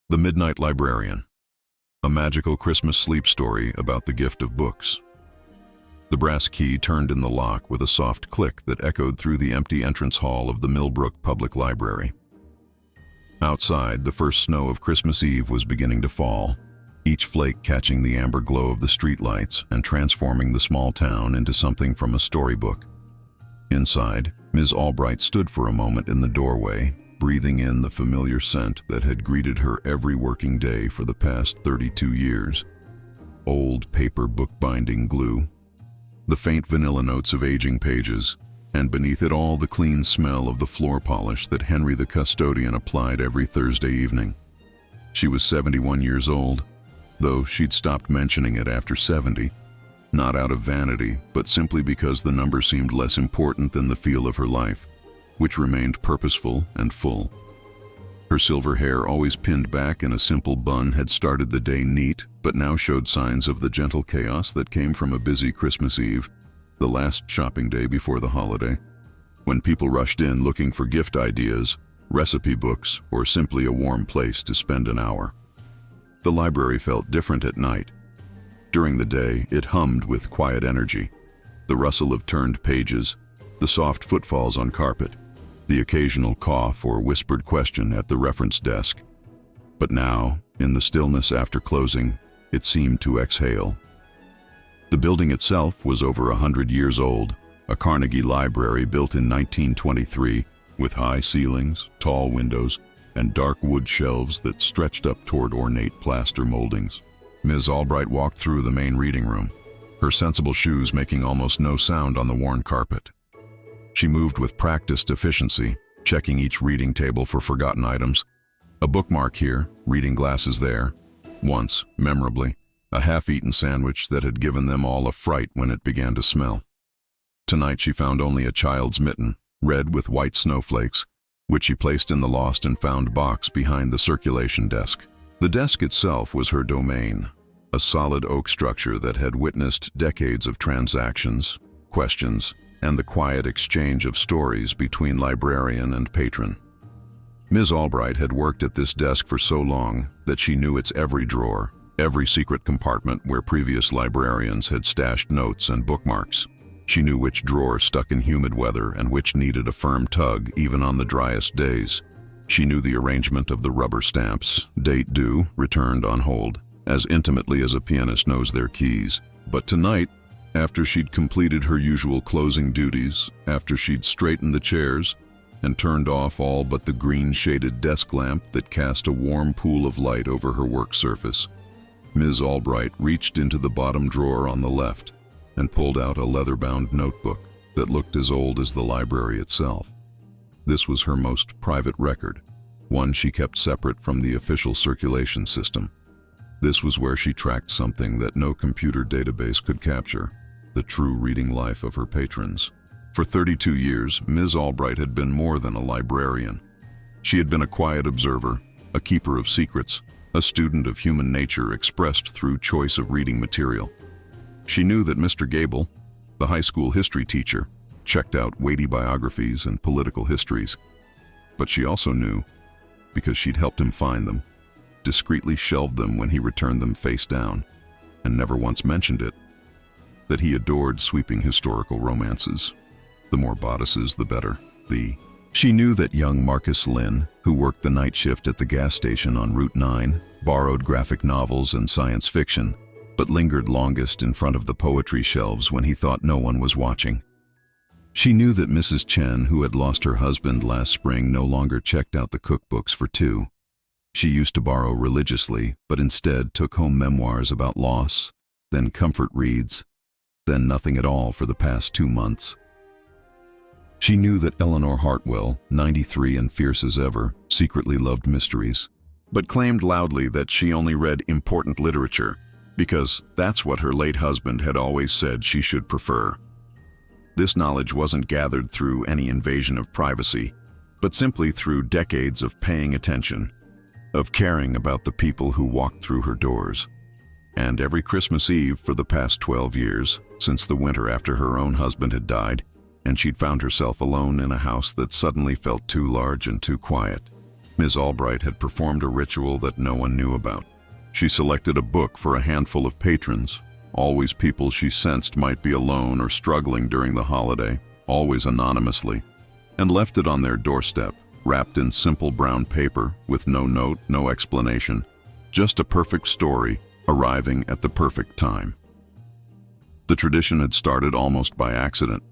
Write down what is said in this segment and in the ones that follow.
The Midnight Librarian, a magical Christmas sleep story about the gift of books. The brass key turned in the lock with a soft click that echoed through the empty entrance hall of the Millbrook Public Library. Outside, the first snow of Christmas Eve was beginning to fall, each flake catching the amber glow of the streetlights and transforming the small town into something from a storybook. Inside, Ms. Albright stood for a moment in the doorway, breathing in the familiar scent that had greeted her every working day for the past 32 years. Old paper bookbinding glue, the faint vanilla notes of aging pages, and beneath it all the clean smell of the floor polish that Henry the custodian applied every Thursday evening. She was 71 years old, though she'd stopped mentioning it after 70, not out of vanity, but simply because the number seemed less important than the feel of her life, which remained purposeful and full. Her silver hair, always pinned back in a simple bun, had started the day neat, but now showed signs of the gentle chaos that came from a busy Christmas Eve, the last shopping day before the holiday, when people rushed in looking for gift ideas, recipe books, or simply a warm place to spend an hour. The library felt different at night. During the day, it hummed with quiet energy, the rustle of turned pages, the soft footfalls on carpet, the occasional cough or whispered question at the reference desk. But now, in the stillness after closing, it seemed to exhale. The building itself was over 100 years old, a Carnegie library built in 1923, with high ceilings, tall windows, and dark wood shelves that stretched up toward ornate plaster moldings. Ms. Albright walked through the main reading room, her sensible shoes making almost no sound on the worn carpet. She moved with practiced efficiency, checking each reading table for forgotten items. A bookmark here, reading glasses there. Once, memorably, a half-eaten sandwich that had given them all a fright when it began to smell. Tonight she found only a child's mitten, red with white snowflakes, which she placed in the lost and found box behind the circulation desk. The desk itself was her domain, a solid oak structure that had witnessed decades of transactions, questions, and the quiet exchange of stories between librarian and patron. Ms. Albright had worked at this desk for so long that she knew its every drawer, every secret compartment where previous librarians had stashed notes and bookmarks. She knew which drawer stuck in humid weather and which needed a firm tug even on the driest days. She knew the arrangement of the rubber stamps, date due, returned on hold, as intimately as a pianist knows their keys. But tonight, after she'd completed her usual closing duties, after she'd straightened the chairs and turned off all but the green-shaded desk lamp that cast a warm pool of light over her work surface, Ms. Albright reached into the bottom drawer on the left and pulled out a leather-bound notebook that looked as old as the library itself. This was her most private record, one she kept separate from the official circulation system. This was where she tracked something that no computer database could capture: the true reading life of her patrons. For 32 years, Ms. Albright had been more than a librarian. She had been a quiet observer, a keeper of secrets, a student of human nature expressed through choice of reading material. She knew that Mr. Gable, the high school history teacher, checked out weighty biographies and political histories. But she also knew, because she'd helped him find them, discreetly shelved them when he returned them face down, and never once mentioned it, that he adored sweeping historical romances. The more bodices, the better. She knew that young Marcus Lynn, who worked the night shift at the gas station on Route 9, borrowed graphic novels and science fiction, but lingered longest in front of the poetry shelves when he thought no one was watching. She knew that Mrs. Chen, who had lost her husband last spring, no longer checked out the cookbooks for two. She used to borrow religiously, but instead took home memoirs about loss, then comfort reads, then nothing at all for the past 2 months. She knew that Eleanor Hartwell, 93 and fierce as ever, secretly loved mysteries, but claimed loudly that she only read important literature, because that's what her late husband had always said she should prefer. This knowledge wasn't gathered through any invasion of privacy, but simply through decades of paying attention, of caring about the people who walked through her doors. And every Christmas Eve for the past 12 years, since the winter after her own husband had died, and she'd found herself alone in a house that suddenly felt too large and too quiet, Ms. Albright had performed a ritual that no one knew about. She selected a book for a handful of patrons, always people she sensed might be alone or struggling during the holiday, always anonymously, and left it on their doorstep, wrapped in simple brown paper with no note, no explanation, just a perfect story arriving at the perfect time. The tradition had started almost by accident.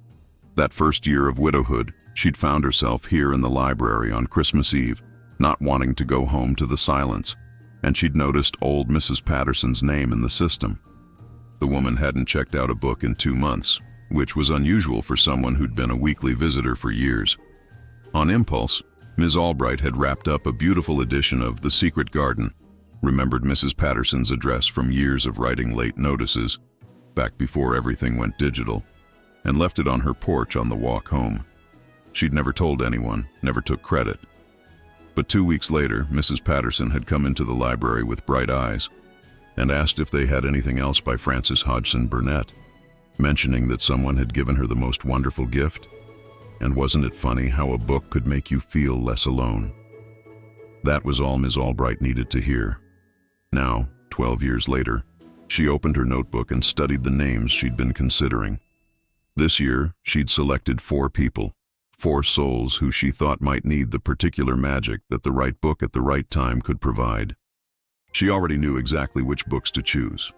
That first year of widowhood, she'd found herself here in the library on Christmas Eve, not wanting to go home to the silence, and she'd noticed old Mrs. Patterson's name in the system. The woman hadn't checked out a book in 2 months, which was unusual for someone who'd been a weekly visitor for years. On impulse, Ms. Albright had wrapped up a beautiful edition of The Secret Garden, remembered Mrs. Patterson's address from years of writing late notices, back before everything went digital, and left it on her porch on the walk home. She'd never told anyone, never took credit. But 2 weeks later, Mrs. Patterson had come into the library with bright eyes and asked if they had anything else by Frances Hodgson Burnett, mentioning that someone had given her the most wonderful gift. And wasn't it funny how a book could make you feel less alone? That was all Ms. Albright needed to hear. Now, 12 years later, she opened her notebook and studied the names she'd been considering. This year, she'd selected 4 people, 4 souls who she thought might need the particular magic that the right book at the right time could provide. She already knew exactly which books to choose.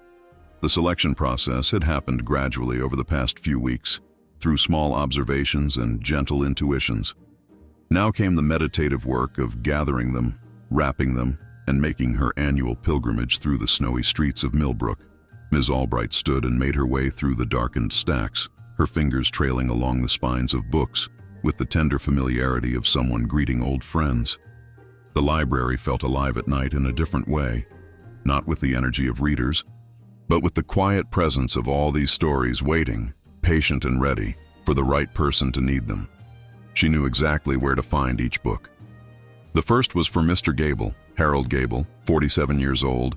The selection process had happened gradually over the past few weeks, through small observations and gentle intuitions. Now came the meditative work of gathering them, wrapping them, and making her annual pilgrimage through the snowy streets of Millbrook. Ms. Albright stood and made her way through the darkened stacks, her fingers trailing along the spines of books, with the tender familiarity of someone greeting old friends. The library felt alive at night in a different way, not with the energy of readers, but with the quiet presence of all these stories waiting, patient and ready, for the right person to need them. She knew exactly where to find each book. The first was for Mr. Gable, Harold Gable, 47 years old,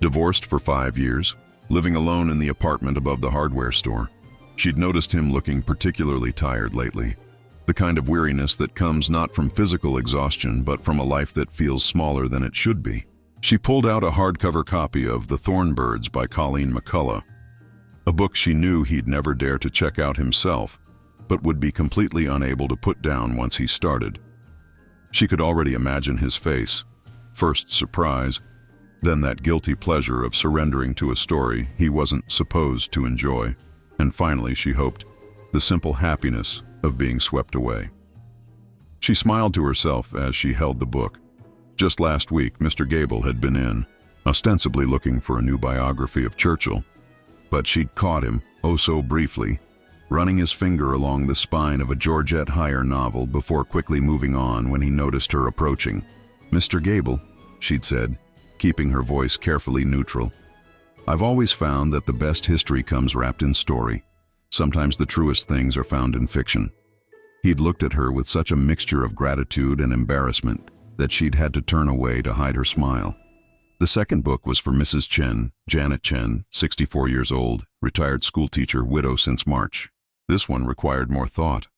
divorced for 5 years, living alone in the apartment above the hardware store. She'd noticed him looking particularly tired lately, the kind of weariness that comes not from physical exhaustion but from a life that feels smaller than it should be. She pulled out a hardcover copy of The Thornbirds by Colleen McCullough, a book she knew he'd never dare to check out himself, but would be completely unable to put down once he started. She could already imagine his face, first surprise, then that guilty pleasure of surrendering to a story he wasn't supposed to enjoy, and finally, she hoped, the simple happiness of being swept away. She smiled to herself as she held the book. Just last week, Mr. Gable had been in, ostensibly looking for a new biography of Churchill, but she'd caught him, oh so briefly, running his finger along the spine of a Georgette Heyer novel before quickly moving on when he noticed her approaching. "Mr. Gable," she'd said, keeping her voice carefully neutral, "I've always found that the best history comes wrapped in story. Sometimes the truest things are found in fiction." He'd looked at her with such a mixture of gratitude and embarrassment that she'd had to turn away to hide her smile. The second book was for Mrs. Chen, Janet Chen, 64 years old, retired schoolteacher, widow since March. This one required more thought.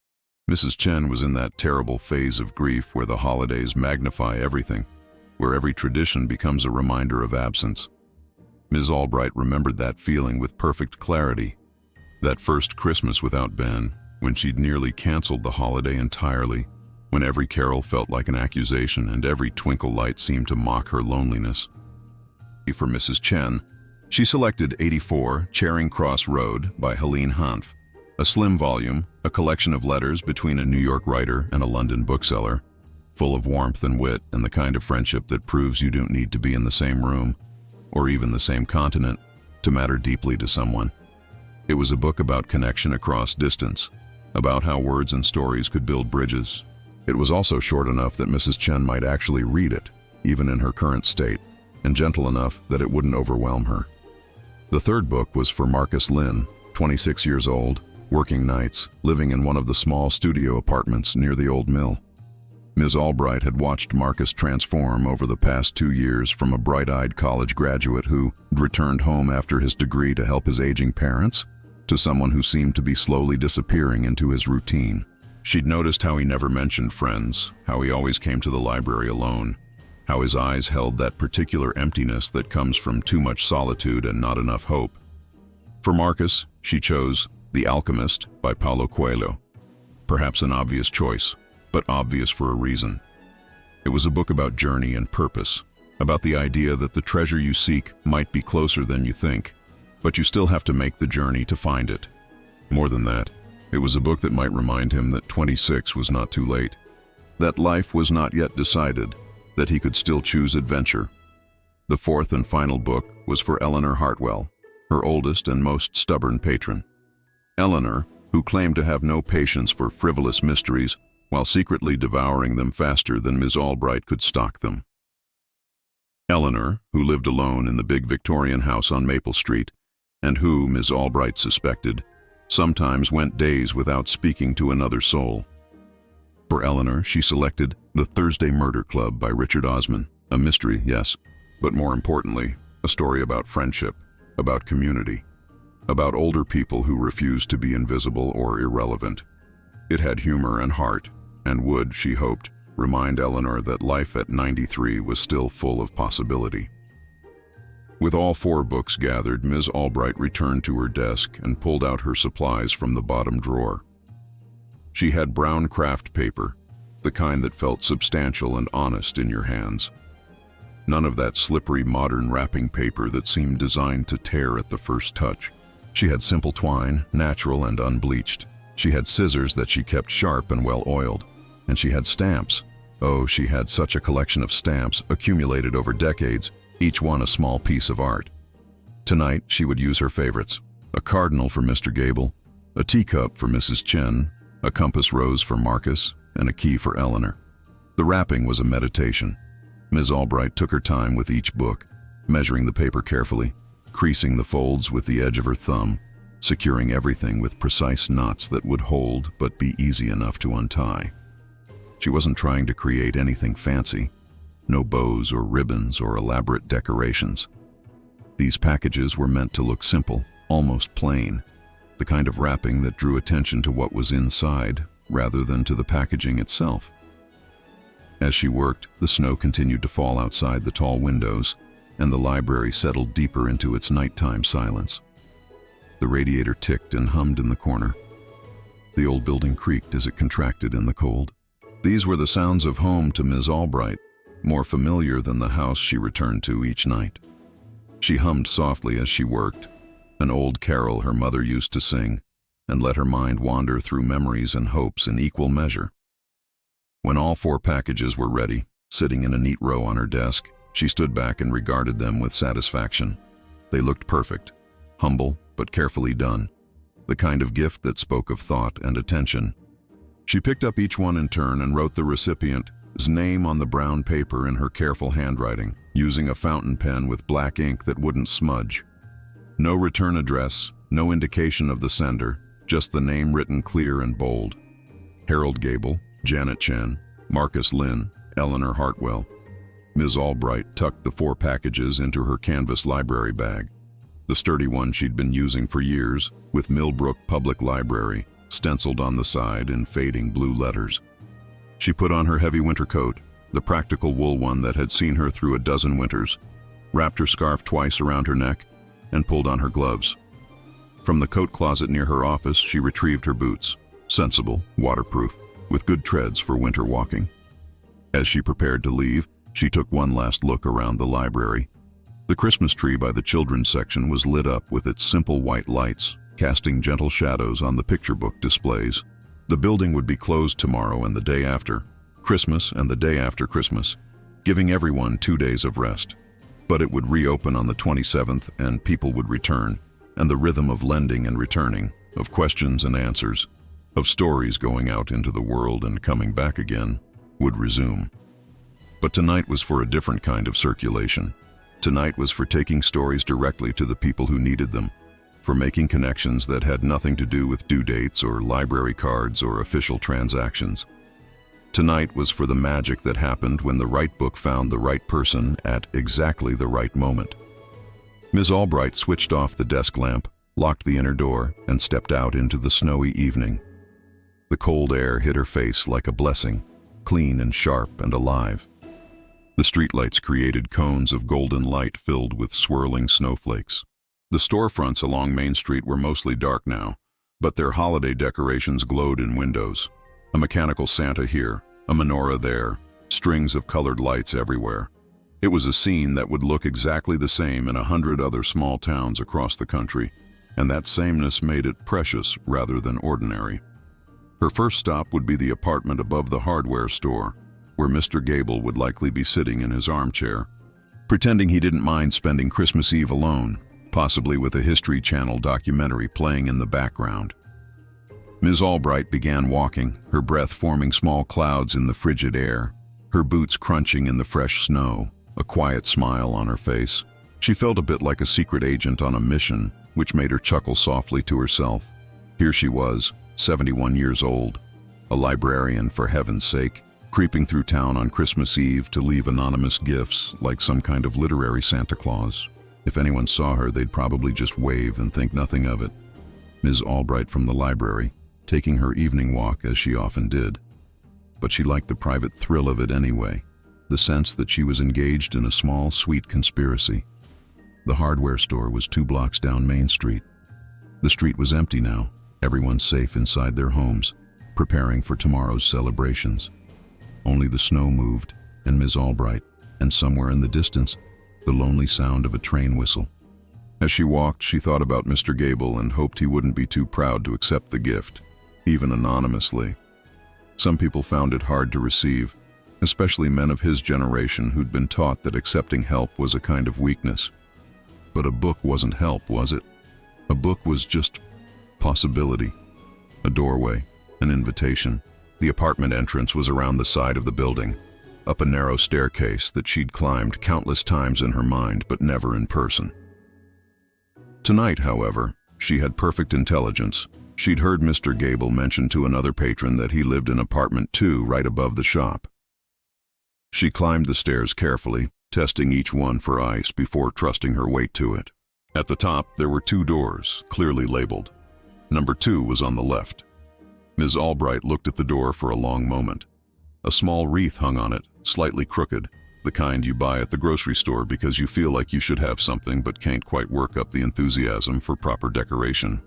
Mrs. Chen was in that terrible phase of grief where the holidays magnify everything, where every tradition becomes a reminder of absence. Ms. Albright remembered that feeling with perfect clarity. That first Christmas without Ben, when she'd nearly canceled the holiday entirely, when every carol felt like an accusation and every twinkle light seemed to mock her loneliness. For Mrs. Chen, she selected 84 Charing Cross Road by Helene Hanff, a slim volume, a collection of letters between a New York writer and a London bookseller, full of warmth and wit and the kind of friendship that proves you don't need to be in the same room, or even the same continent, to matter deeply to someone. It was a book about connection across distance, about how words and stories could build bridges. It was also short enough that Mrs. Chen might actually read it, even in her current state, and gentle enough that it wouldn't overwhelm her. The third book was for Marcus Lynn, 26 years old, working nights, living in one of the small studio apartments near the old mill. Ms. Albright had watched Marcus transform over the past 2 years from a bright-eyed college graduate who returned home after his degree to help his aging parents, to someone who seemed to be slowly disappearing into his routine. She'd noticed how he never mentioned friends, how he always came to the library alone, how his eyes held that particular emptiness that comes from too much solitude and not enough hope. For Marcus, she chose The Alchemist by Paulo Coelho. Perhaps an obvious choice, but obvious for a reason. It was a book about journey and purpose, about the idea that the treasure you seek might be closer than you think, but you still have to make the journey to find it. More than that, it was a book that might remind him that 26 was not too late, that life was not yet decided, that he could still choose adventure. The fourth and final book was for Eleanor Hartwell, her oldest and most stubborn patron. Eleanor, who claimed to have no patience for frivolous mysteries, while secretly devouring them faster than Ms. Albright could stock them. Eleanor, who lived alone in the big Victorian house on Maple Street, and who, Ms. Albright suspected, sometimes went days without speaking to another soul. For Eleanor, she selected The Thursday Murder Club by Richard Osman, a mystery, yes, but more importantly, a story about friendship, about community, about older people who refused to be invisible or irrelevant. It had humor and heart, and would, she hoped, remind Eleanor that life at 93 was still full of possibility. With all 4 books gathered, Ms. Albright returned to her desk and pulled out her supplies from the bottom drawer. She had brown craft paper, the kind that felt substantial and honest in your hands. None of that slippery modern wrapping paper that seemed designed to tear at the first touch. She had simple twine, natural and unbleached. She had scissors that she kept sharp and well-oiled. And she had stamps. Oh, she had such a collection of stamps accumulated over decades, each one a small piece of art. Tonight, she would use her favorites: a cardinal for Mr. Gable, a teacup for Mrs. Chen, a compass rose for Marcus, and a key for Eleanor. The wrapping was a meditation. Ms. Albright took her time with each book, measuring the paper carefully, creasing the folds with the edge of her thumb, securing everything with precise knots that would hold but be easy enough to untie. She wasn't trying to create anything fancy. No bows or ribbons or elaborate decorations. These packages were meant to look simple, almost plain, the kind of wrapping that drew attention to what was inside rather than to the packaging itself. As she worked, the snow continued to fall outside the tall windows, and the library settled deeper into its nighttime silence. The radiator ticked and hummed in the corner. The old building creaked as it contracted in the cold. These were the sounds of home to Ms. Albright, more familiar than the house she returned to each night. She hummed softly as she worked, an old carol her mother used to sing, and let her mind wander through memories and hopes in equal measure. When all 4 packages were ready, sitting in a neat row on her desk, she stood back and regarded them with satisfaction. They looked perfect, humble but carefully done, the kind of gift that spoke of thought and attention. She picked up each one in turn and wrote the recipient's name on the brown paper in her careful handwriting, using a fountain pen with black ink that wouldn't smudge. No return address, no indication of the sender, just the name written clear and bold. Harold Gable, Janet Chen, Marcus Lynn, Eleanor Hartwell. Ms. Albright tucked the 4 packages into her canvas library bag, the sturdy one she'd been using for years, with Millbrook Public Library stenciled on the side in fading blue letters. She put on her heavy winter coat, the practical wool one that had seen her through a dozen winters, wrapped her scarf twice around her neck, and pulled on her gloves. From the coat closet near her office, she retrieved her boots, sensible, waterproof, with good treads for winter walking. As she prepared to leave, she took one last look around the library. The Christmas tree by the children's section was lit up with its simple white lights, casting gentle shadows on the picture book displays. The building would be closed tomorrow and the day after, Christmas and the day after Christmas, giving everyone 2 days of rest. But it would reopen on the 27th and people would return, and the rhythm of lending and returning, of questions and answers, of stories going out into the world and coming back again, would resume. But tonight was for a different kind of circulation. Tonight was for taking stories directly to the people who needed them, for making connections that had nothing to do with due dates or library cards or official transactions. Tonight was for the magic that happened when the right book found the right person at exactly the right moment. Ms. Albright switched off the desk lamp, locked the inner door, and stepped out into the snowy evening. The cold air hit her face like a blessing, clean and sharp and alive. The streetlights created cones of golden light filled with swirling snowflakes. The storefronts along Main Street were mostly dark now, but their holiday decorations glowed in windows. A mechanical Santa here, a menorah there, strings of colored lights everywhere. It was a scene that would look exactly the same in 100 other small towns across the country, and that sameness made it precious rather than ordinary. Her first stop would be the apartment above the hardware store, where Mr. Gable would likely be sitting in his armchair, pretending he didn't mind spending Christmas Eve alone, possibly with a History Channel documentary playing in the background. Ms. Albright began walking, her breath forming small clouds in the frigid air, her boots crunching in the fresh snow, a quiet smile on her face. She felt a bit like a secret agent on a mission, which made her chuckle softly to herself. Here she was, 71 years old, a librarian for heaven's sake, creeping through town on Christmas Eve to leave anonymous gifts like some kind of literary Santa Claus. If anyone saw her, they'd probably just wave and think nothing of it. Ms. Albright from the library, taking her evening walk as she often did. But she liked the private thrill of it anyway, the sense that she was engaged in a small, sweet conspiracy. The hardware store was 2 blocks down Main Street. The street was empty now, everyone safe inside their homes, preparing for tomorrow's celebrations. Only the snow moved, and Ms. Albright, and somewhere in the distance, the lonely sound of a train whistle. As she walked, she thought about Mr. Gable and hoped he wouldn't be too proud to accept the gift, even anonymously. Some people found it hard to receive, especially men of his generation who'd been taught that accepting help was a kind of weakness. But a book wasn't help, was it? A book was just possibility, a doorway, an invitation. The apartment entrance was around the side of the building, up a narrow staircase that she'd climbed countless times in her mind, but never in person. Tonight, however, she had perfect intelligence. She'd heard Mr. Gable mention to another patron that he lived in apartment 2 right above the shop. She climbed the stairs carefully, testing each one for ice before trusting her weight to it. At the top, there were 2 doors, clearly labeled. Number 2 was on the left. Ms. Albright looked at the door for a long moment. A small wreath hung on it, slightly crooked, the kind you buy at the grocery store because you feel like you should have something but can't quite work up the enthusiasm for proper decoration.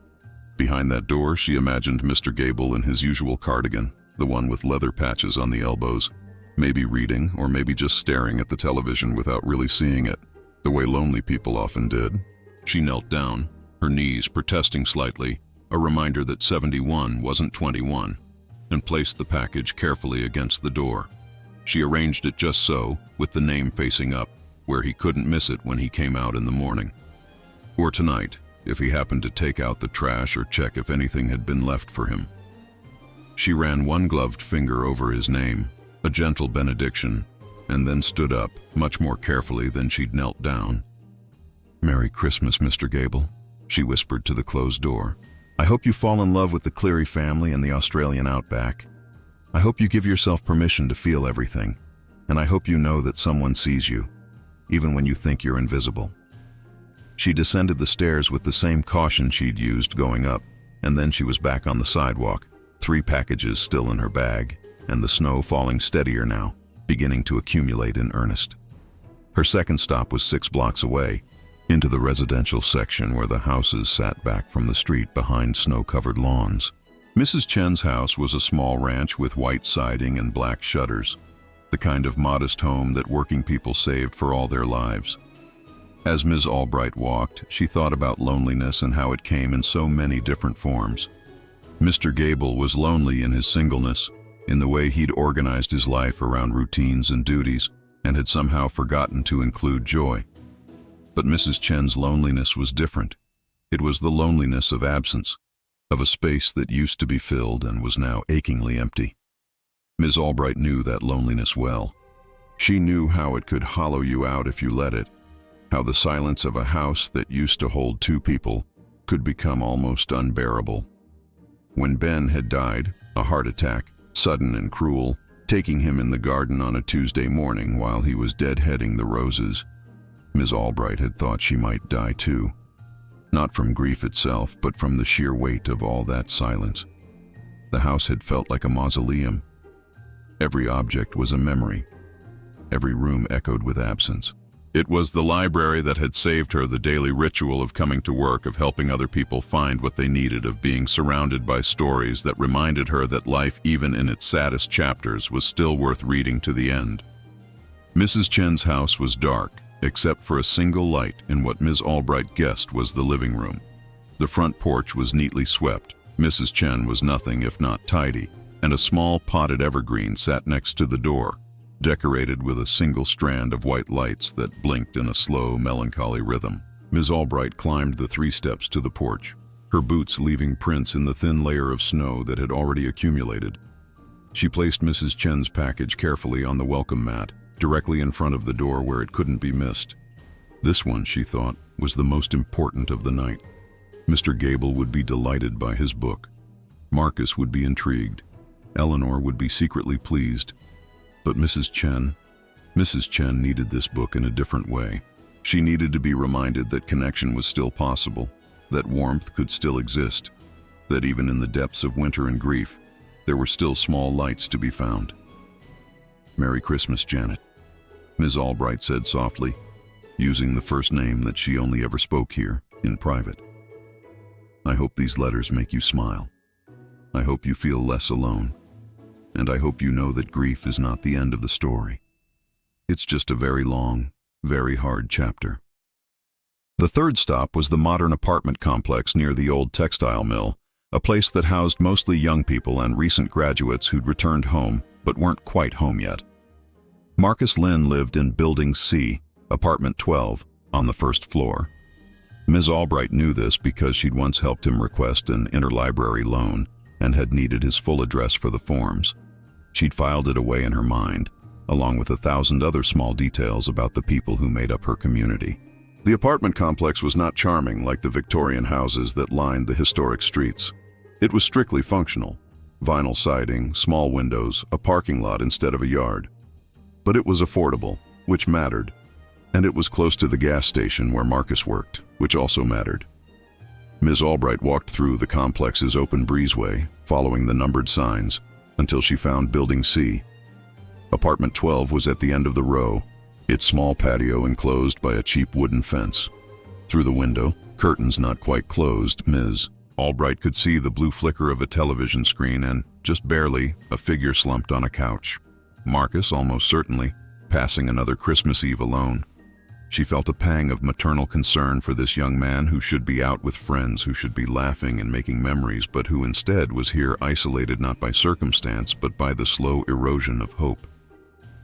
Behind that door, she imagined Mr. Gable in his usual cardigan, the one with leather patches on the elbows, maybe reading or maybe just staring at the television without really seeing it, the way lonely people often did. She knelt down, her knees protesting slightly, a reminder that 71 wasn't 21, and placed the package carefully against the door. She arranged it just so, with the name facing up, where he couldn't miss it when he came out in the morning. Or tonight, if he happened to take out the trash or check if anything had been left for him. She ran one gloved finger over his name, a gentle benediction, and then stood up, much more carefully than she'd knelt down. "Merry Christmas, Mr. Gable," she whispered to the closed door. "I hope you fall in love with the Cleary family and the Australian outback. I hope you give yourself permission to feel everything, and I hope you know that someone sees you, even when you think you're invisible." She descended the stairs with the same caution she'd used going up, and then she was back on the sidewalk, 3 packages still in her bag, and the snow falling steadier now, beginning to accumulate in earnest. Her second stop was 6 blocks away, into the residential section where the houses sat back from the street behind snow-covered lawns. Mrs. Chen's house was a small ranch with white siding and black shutters, the kind of modest home that working people saved for all their lives. As Ms. Albright walked, she thought about loneliness and how it came in so many different forms. Mr. Gable was lonely in his singleness, in the way he'd organized his life around routines and duties, and had somehow forgotten to include joy. But Mrs. Chen's loneliness was different. It was the loneliness of absence, of a space that used to be filled and was now achingly empty. Ms. Albright knew that loneliness well. She knew how it could hollow you out if you let it, how the silence of a house that used to hold 2 people could become almost unbearable. When Ben had died, a heart attack, sudden and cruel, taking him in the garden on a Tuesday morning while he was deadheading the roses, Ms. Albright had thought she might die too. Not from grief itself, but from the sheer weight of all that silence. The house had felt like a mausoleum. Every object was a memory. Every room echoed with absence. It was the library that had saved her the daily ritual of coming to work, of helping other people find what they needed, of being surrounded by stories that reminded her that life, even in its saddest chapters, was still worth reading to the end. Mrs. Chen's house was dark, except for a single light in what Ms. Albright guessed was the living room. The front porch was neatly swept. Mrs. Chen was nothing if not tidy, and a small potted evergreen sat next to the door, decorated with a single strand of white lights that blinked in a slow, melancholy rhythm. Ms. Albright climbed the 3 steps to the porch, her boots leaving prints in the thin layer of snow that had already accumulated. She placed Mrs. Chen's package carefully on the welcome mat, directly in front of the door where it couldn't be missed. This one, she thought, was the most important of the night. Mr. Gable would be delighted by his book. Marcus would be intrigued. Eleanor would be secretly pleased. But Mrs. Chen needed this book in a different way. She needed to be reminded that connection was still possible, that warmth could still exist, that even in the depths of winter and grief, there were still small lights to be found. "Merry Christmas, Janet," Ms. Albright said softly, using the first name that she only ever spoke here, in private. "I hope these letters make you smile. I hope you feel less alone. And I hope you know that grief is not the end of the story. It's just a very long, very hard chapter." The third stop was the modern apartment complex near the old textile mill, a place that housed mostly young people and recent graduates who'd returned home but weren't quite home yet. Marcus Lynn lived in Building C, Apartment 12, on the first floor. Ms. Albright knew this because she'd once helped him request an interlibrary loan and had needed his full address for the forms. She'd filed it away in her mind, along with 1,000 other small details about the people who made up her community. The apartment complex was not charming like the Victorian houses that lined the historic streets. It was strictly functional. Vinyl siding, small windows, a parking lot instead of a yard. But it was affordable, which mattered. And it was close to the gas station where Marcus worked, which also mattered. Ms. Albright walked through the complex's open breezeway, following the numbered signs, until she found Building C. Apartment 12 was at the end of the row, its small patio enclosed by a cheap wooden fence. Through the window, curtains not quite closed, Ms. Albright could see the blue flicker of a television screen and, just barely, a figure slumped on a couch. Marcus, almost certainly, passing another Christmas Eve alone. She felt a pang of maternal concern for this young man who should be out with friends, who should be laughing and making memories, but who instead was here isolated not by circumstance, but by the slow erosion of hope.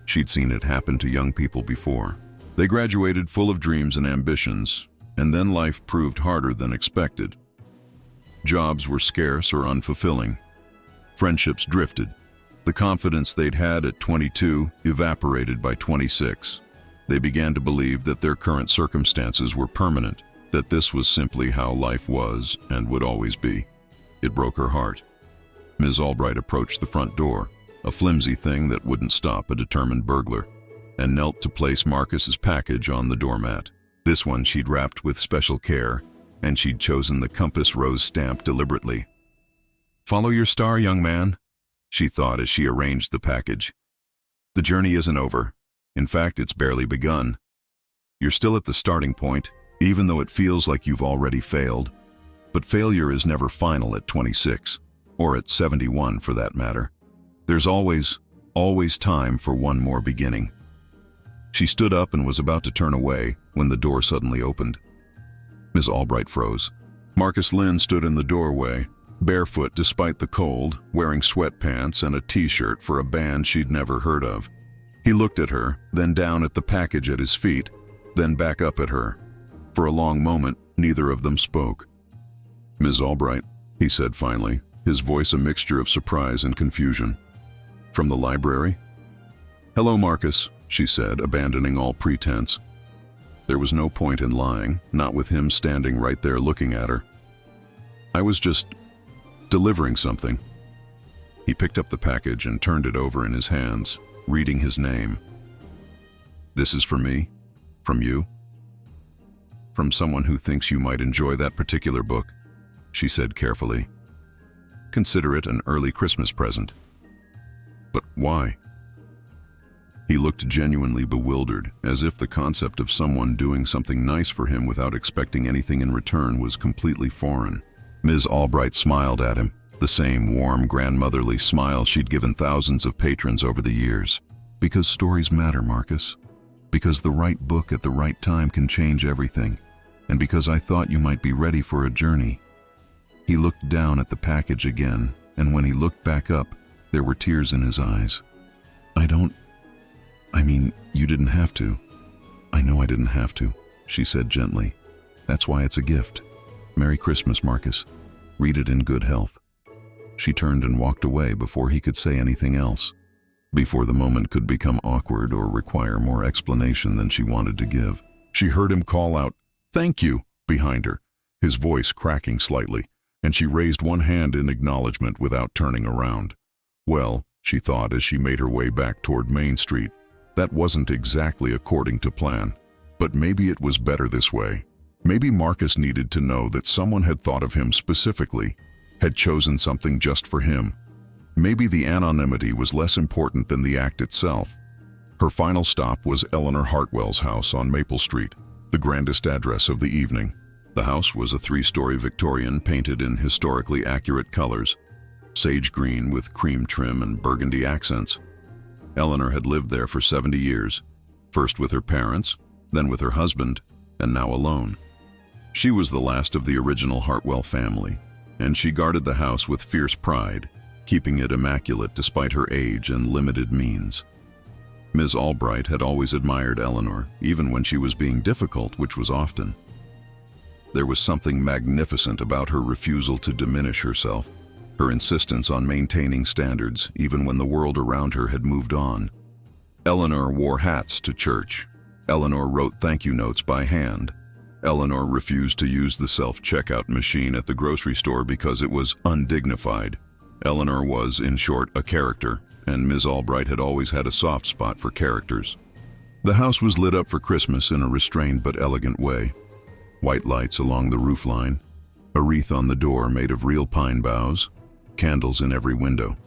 She'd seen it happen to young people before. They graduated full of dreams and ambitions, and then life proved harder than expected. Jobs were scarce or unfulfilling. Friendships drifted. The confidence they'd had at 22 evaporated by 26. They began to believe that their current circumstances were permanent, that this was simply how life was and would always be. It broke her heart. Ms. Albright approached the front door, a flimsy thing that wouldn't stop a determined burglar, and knelt to place Marcus's package on the doormat. This one she'd wrapped with special care, and she'd chosen the compass rose stamp deliberately. "Follow your star, young man," she thought as she arranged the package. "The journey isn't over. In fact, it's barely begun. You're still at the starting point, even though it feels like you've already failed. But failure is never final at 26, or at 71 for that matter. There's always time for one more beginning." She stood up and was about to turn away when the door suddenly opened. Ms. Albright froze. Marcus Lynn stood in the doorway, barefoot despite the cold, wearing sweatpants and a t-shirt for a band she'd never heard of. He looked at her, then down at the package at his feet, then back up at her. For a long moment, neither of them spoke. "Ms. Albright," he said finally, his voice a mixture of surprise and confusion. "From the library?" "Hello, Marcus," she said, abandoning all pretense. There was no point in lying, not with him standing right there looking at her. "I was just delivering something." He picked up the package and turned it over in his hands, reading his name. "This is for me? From you?" "From someone who thinks you might enjoy that particular book," she said carefully. Consider it an early Christmas present." "But why?" He looked genuinely bewildered, as if the concept of someone doing something nice for him without expecting anything in return was completely foreign. Ms. Albright smiled at him, the same warm, grandmotherly smile she'd given thousands of patrons over the years. "Because stories matter, Marcus. Because the right book at the right time can change everything. And because I thought you might be ready for a journey." He looked down at the package again, and when he looked back up, there were tears in his eyes. You didn't have to." "I know I didn't have to," she said gently. "That's why it's a gift. Merry Christmas, Marcus. Read it in good health." She turned and walked away before he could say anything else, before the moment could become awkward or require more explanation than she wanted to give. She heard him call out, "Thank you," behind her, his voice cracking slightly, and she raised one hand in acknowledgement without turning around. Well, she thought as she made her way back toward Main Street, that wasn't exactly according to plan, but maybe it was better this way. Maybe Marcus needed to know that someone had thought of him specifically, had chosen something just for him. Maybe the anonymity was less important than the act itself. Her final stop was Eleanor Hartwell's house on Maple Street, the grandest address of the evening. The house was a 3-story Victorian painted in historically accurate colors, sage green with cream trim and burgundy accents. Eleanor had lived there for 70 years, first with her parents, then with her husband, and now alone. She was the last of the original Hartwell family, and she guarded the house with fierce pride, keeping it immaculate despite her age and limited means. Ms. Albright had always admired Eleanor, even when she was being difficult, which was often. There was something magnificent about her refusal to diminish herself, her insistence on maintaining standards even when the world around her had moved on. Eleanor wore hats to church. Eleanor wrote thank you notes by hand. Eleanor refused to use the self-checkout machine at the grocery store because it was undignified. Eleanor was, in short, a character, and Ms. Albright had always had a soft spot for characters. The house was lit up for Christmas in a restrained but elegant way. White lights along the roofline, a wreath on the door made of real pine boughs, candles in every window.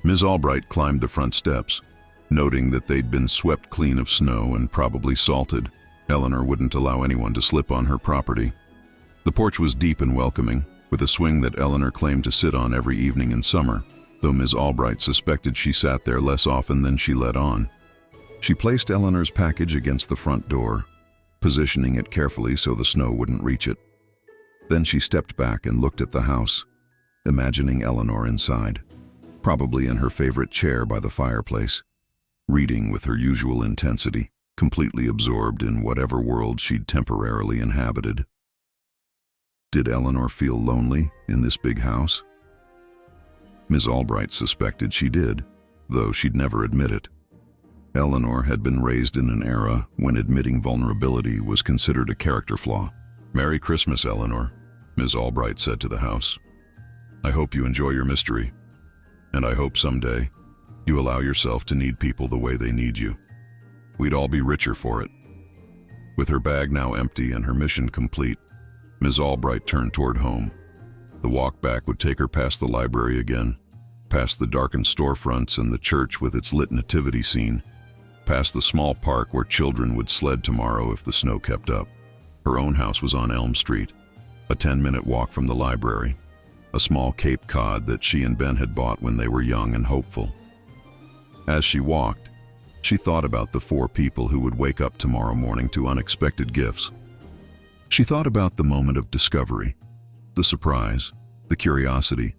Ms. Albright climbed the front steps, noting that they'd been swept clean of snow and probably salted. Eleanor wouldn't allow anyone to slip on her property. The porch was deep and welcoming, with a swing that Eleanor claimed to sit on every evening in summer, though Ms. Albright suspected she sat there less often than she let on. She placed Eleanor's package against the front door, positioning it carefully so the snow wouldn't reach it. Then she stepped back and looked at the house, imagining Eleanor inside, probably in her favorite chair by the fireplace, reading with her usual intensity, completely absorbed in whatever world she'd temporarily inhabited. Did Eleanor feel lonely in this big house? Ms. Albright suspected she did, though she'd never admit it. Eleanor had been raised in an era when admitting vulnerability was considered a character flaw. "Merry Christmas, Eleanor," Ms. Albright said to the house. "I hope you enjoy your mystery, and I hope someday you allow yourself to need people the way they need you. We'd all be richer for it." With her bag now empty and her mission complete, Ms. Albright turned toward home. The walk back would take her past the library again, past the darkened storefronts and the church with its lit nativity scene, past the small park where children would sled tomorrow if the snow kept up. Her own house was on Elm Street, a 10-minute walk from the library, a small Cape Cod that she and Ben had bought when they were young and hopeful. As she walked, she thought about the 4 people who would wake up tomorrow morning to unexpected gifts. She thought about the moment of discovery, the surprise, the curiosity,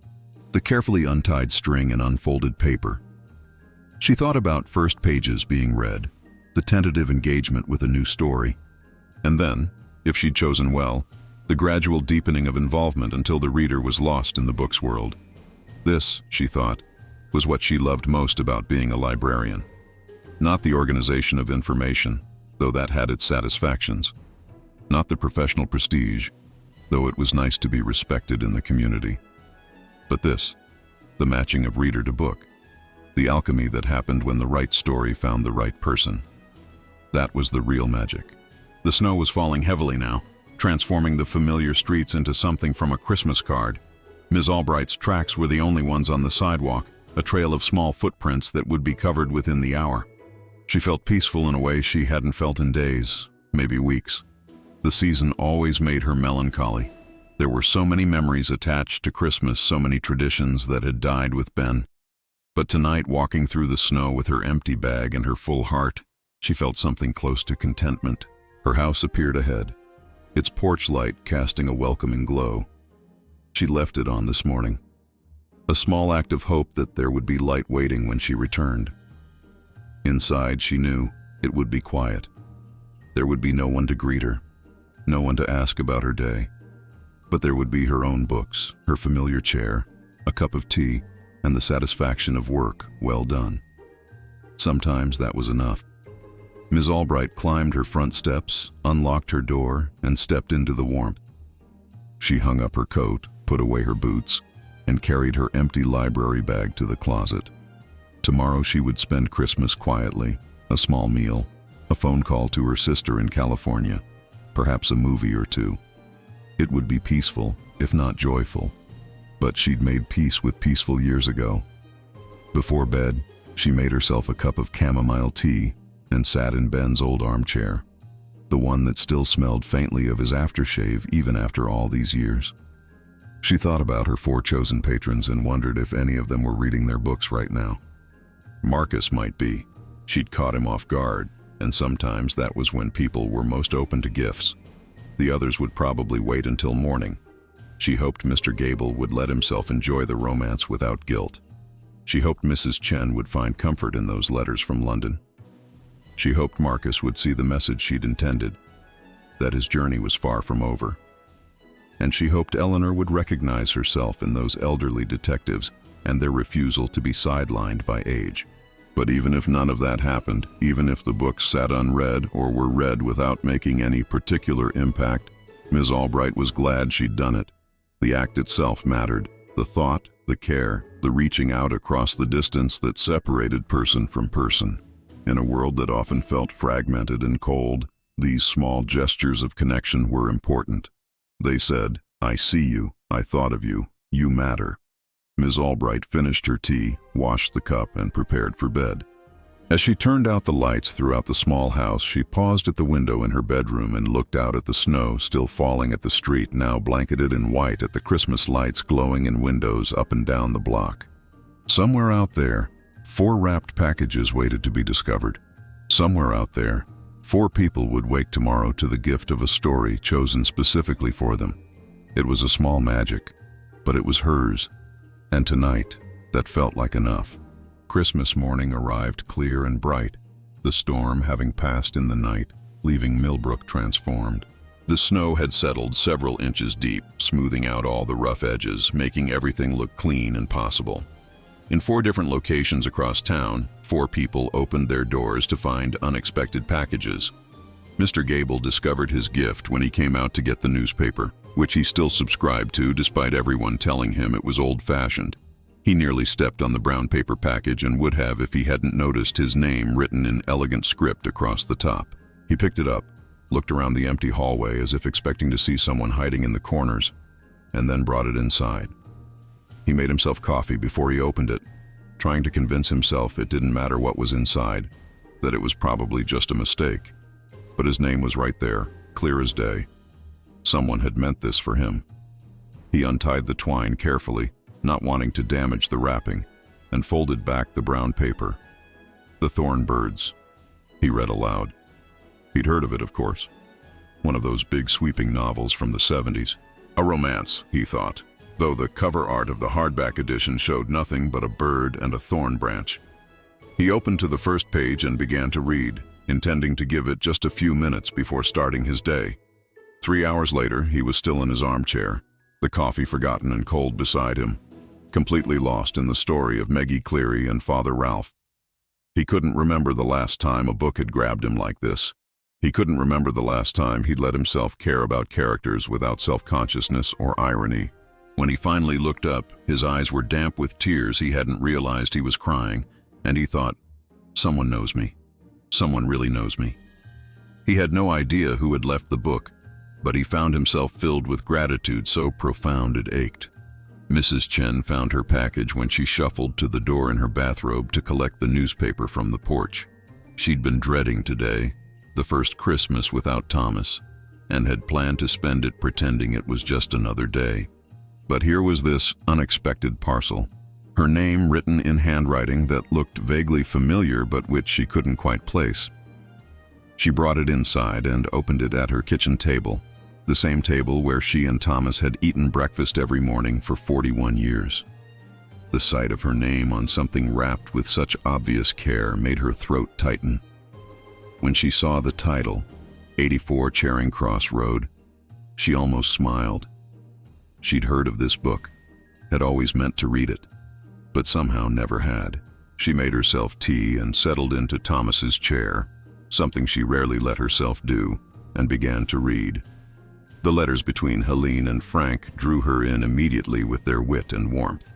the carefully untied string and unfolded paper. She thought about first pages being read, the tentative engagement with a new story, and then, if she'd chosen well, the gradual deepening of involvement until the reader was lost in the book's world. This, she thought, was what she loved most about being a librarian. Not the organization of information, though that had its satisfactions. Not the professional prestige, though it was nice to be respected in the community. But this, the matching of reader to book, the alchemy that happened when the right story found the right person. That was the real magic. The snow was falling heavily now, transforming the familiar streets into something from a Christmas card. Ms. Albright's tracks were the only ones on the sidewalk, a trail of small footprints that would be covered within the hour. She felt peaceful in a way she hadn't felt in days, maybe weeks. The season always made her melancholy. There were so many memories attached to Christmas, so many traditions that had died with Ben. But tonight, walking through the snow with her empty bag and her full heart, she felt something close to contentment. Her house appeared ahead, its porch light casting a welcoming glow. She left it on this morning, a small act of hope that there would be light waiting when she returned. Inside, she knew it would be quiet. There would be no one to greet her, no one to ask about her day. But there would be her own books, her familiar chair, a cup of tea, and the satisfaction of work well done. Sometimes that was enough. Ms. Albright climbed her front steps, unlocked her door, and stepped into the warmth. She hung up her coat, put away her boots, and carried her empty library bag to the closet. Tomorrow she would spend Christmas quietly, a small meal, a phone call to her sister in California, perhaps a movie or two. It would be peaceful, if not joyful, but she'd made peace with peaceful years ago. Before bed, she made herself a cup of chamomile tea and sat in Ben's old armchair, the one that still smelled faintly of his aftershave even after all these years. She thought about her 4 chosen patrons and wondered if any of them were reading their books right now. Marcus might be. She'd caught him off guard, and sometimes that was when people were most open to gifts. The others would probably wait until morning. She hoped Mr. Gable would let himself enjoy the romance without guilt. She hoped Mrs. Chen would find comfort in those letters from London. She hoped Marcus would see the message she'd intended, that his journey was far from over. And she hoped Eleanor would recognize herself in those elderly detectives and their refusal to be sidelined by age. But even if none of that happened, even if the books sat unread or were read without making any particular impact, Ms. Albright was glad she'd done it. The act itself mattered, the thought, the care, the reaching out across the distance that separated person from person. In a world that often felt fragmented and cold, these small gestures of connection were important. They said, "I see you, I thought of you, you matter." Ms. Albright finished her tea, washed the cup, and prepared for bed. As she turned out the lights throughout the small house, she paused at the window in her bedroom and looked out at the snow still falling at the street, now blanketed in white, at the Christmas lights glowing in windows up and down the block. Somewhere out there, 4 wrapped packages waited to be discovered. Somewhere out there, 4 people would wake tomorrow to the gift of a story chosen specifically for them. It was a small magic, but it was hers. And tonight, that felt like enough. Christmas morning arrived clear and bright, the storm having passed in the night, leaving Millbrook transformed. The snow had settled several inches deep, smoothing out all the rough edges, making everything look clean and possible. In 4 different locations across town, 4 people opened their doors to find unexpected packages. Mr. Gable discovered his gift when he came out to get the newspaper, which he still subscribed to despite everyone telling him it was old-fashioned. He nearly stepped on the brown paper package and would have if he hadn't noticed his name written in elegant script across the top. He picked it up, looked around the empty hallway as if expecting to see someone hiding in the corners, and then brought it inside. He made himself coffee before he opened it, trying to convince himself it didn't matter what was inside, that it was probably just a mistake. But his name was right there, clear as day. Someone had meant this for him. He untied the twine carefully, not wanting to damage the wrapping, and folded back the brown paper. "The Thorn Birds," he read aloud. He'd heard of it, of course. One of those big sweeping novels from the 70s. A romance, he thought, though the cover art of the hardback edition showed nothing but a bird and a thorn branch. He opened to the first page and began to read, intending to give it just a few minutes before starting his day. 3 hours later, he was still in his armchair, the coffee forgotten and cold beside him, completely lost in the story of Meggie Cleary and Father Ralph. He couldn't remember the last time a book had grabbed him like this. He couldn't remember the last time he'd let himself care about characters without self-consciousness or irony. When he finally looked up, his eyes were damp with tears. He hadn't realized he was crying, and he thought, "Someone knows me. Someone really knows me." He had no idea who had left the book, but he found himself filled with gratitude so profound it ached. Mrs. Chen found her package when she shuffled to the door in her bathrobe to collect the newspaper from the porch. She'd been dreading today, the first Christmas without Thomas, and had planned to spend it pretending it was just another day. But here was this unexpected parcel, her name written in handwriting that looked vaguely familiar but which she couldn't quite place. She brought it inside and opened it at her kitchen table, the same table where she and Thomas had eaten breakfast every morning for 41 years. The sight of her name on something wrapped with such obvious care made her throat tighten. When she saw the title, 84 Charing Cross Road, she almost smiled. She'd heard of this book, had always meant to read it, but somehow never had. She made herself tea and settled into Thomas's chair, something she rarely let herself do, and began to read. The letters between Helene and Frank drew her in immediately with their wit and warmth.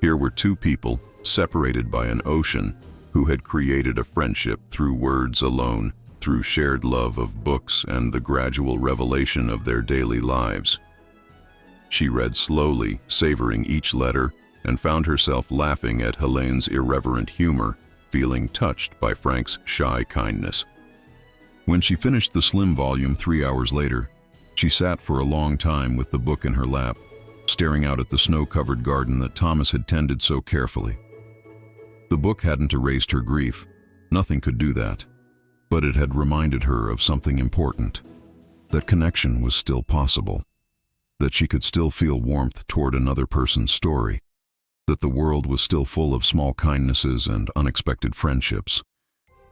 Here were two people, separated by an ocean, who had created a friendship through words alone, through shared love of books and the gradual revelation of their daily lives. She read slowly, savoring each letter, and found herself laughing at Helene's irreverent humor, feeling touched by Frank's shy kindness. When she finished the slim volume 3 hours later, she sat for a long time with the book in her lap, staring out at the snow-covered garden that Thomas had tended so carefully. The book hadn't erased her grief. Nothing could do that. But it had reminded her of something important, that connection was still possible, that she could still feel warmth toward another person's story, that the world was still full of small kindnesses and unexpected friendships,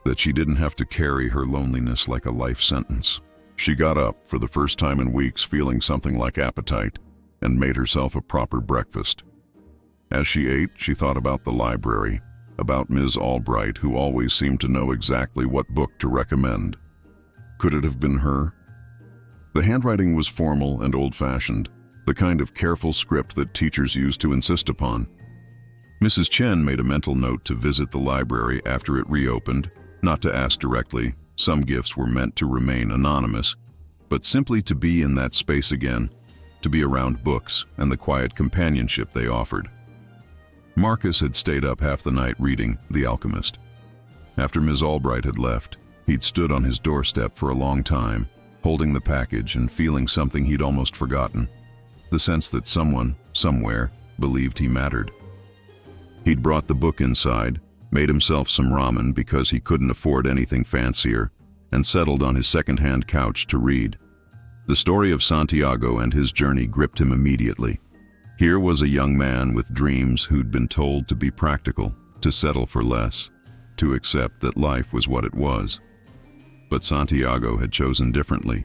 that she didn't have to carry her loneliness like a life sentence. She got up, for the first time in weeks, feeling something like appetite, and made herself a proper breakfast. As she ate, she thought about the library, about Ms. Albright, who always seemed to know exactly what book to recommend. Could it have been her? The handwriting was formal and old-fashioned, the kind of careful script that teachers used to insist upon. Mrs. Chen made a mental note to visit the library after it reopened, not to ask directly. Some gifts were meant to remain anonymous, but simply to be in that space again, to be around books and the quiet companionship they offered. Marcus had stayed up half the night reading The Alchemist. After Ms. Albright had left, he'd stood on his doorstep for a long time, holding the package and feeling something he'd almost forgotten, the sense that someone, somewhere, believed he mattered. He'd brought the book inside, made himself some ramen because he couldn't afford anything fancier, and settled on his second-hand couch to read. The story of Santiago and his journey gripped him immediately. Here was a young man with dreams who'd been told to be practical, to settle for less, to accept that life was what it was. But Santiago had chosen differently.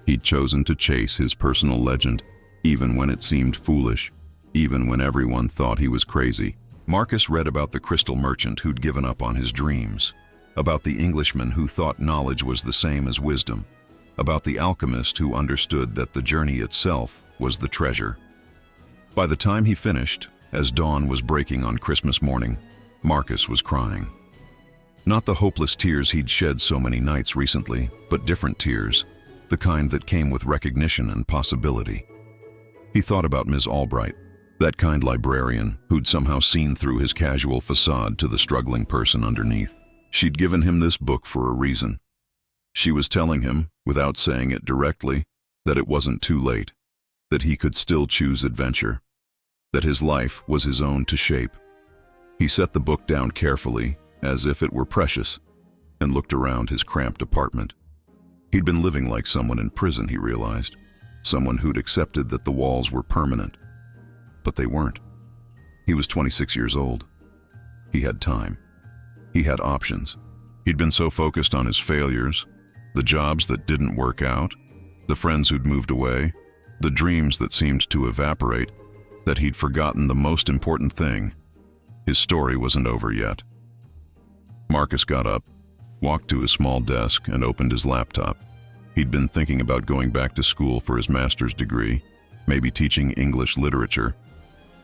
He'd chosen to chase his personal legend, even when it seemed foolish, even when everyone thought he was crazy. Marcus read about the crystal merchant who'd given up on his dreams, about the Englishman who thought knowledge was the same as wisdom, about the alchemist who understood that the journey itself was the treasure. By the time he finished, as dawn was breaking on Christmas morning, Marcus was crying. Not the hopeless tears he'd shed so many nights recently, but different tears, the kind that came with recognition and possibility. He thought about Ms. Albright, that kind librarian who'd somehow seen through his casual facade to the struggling person underneath. She'd given him this book for a reason. She was telling him, without saying it directly, that it wasn't too late, that he could still choose adventure, that his life was his own to shape. He set the book down carefully, as if it were precious, and looked around his cramped apartment. He'd been living like someone in prison, he realized, someone who'd accepted that the walls were permanent. But they weren't. He was 26 years old. He had time. He had options. He'd been so focused on his failures, the jobs that didn't work out, the friends who'd moved away, the dreams that seemed to evaporate, that he'd forgotten the most important thing. His story wasn't over yet. Marcus got up, walked to his small desk, and opened his laptop. He'd been thinking about going back to school for his master's degree, maybe teaching English literature,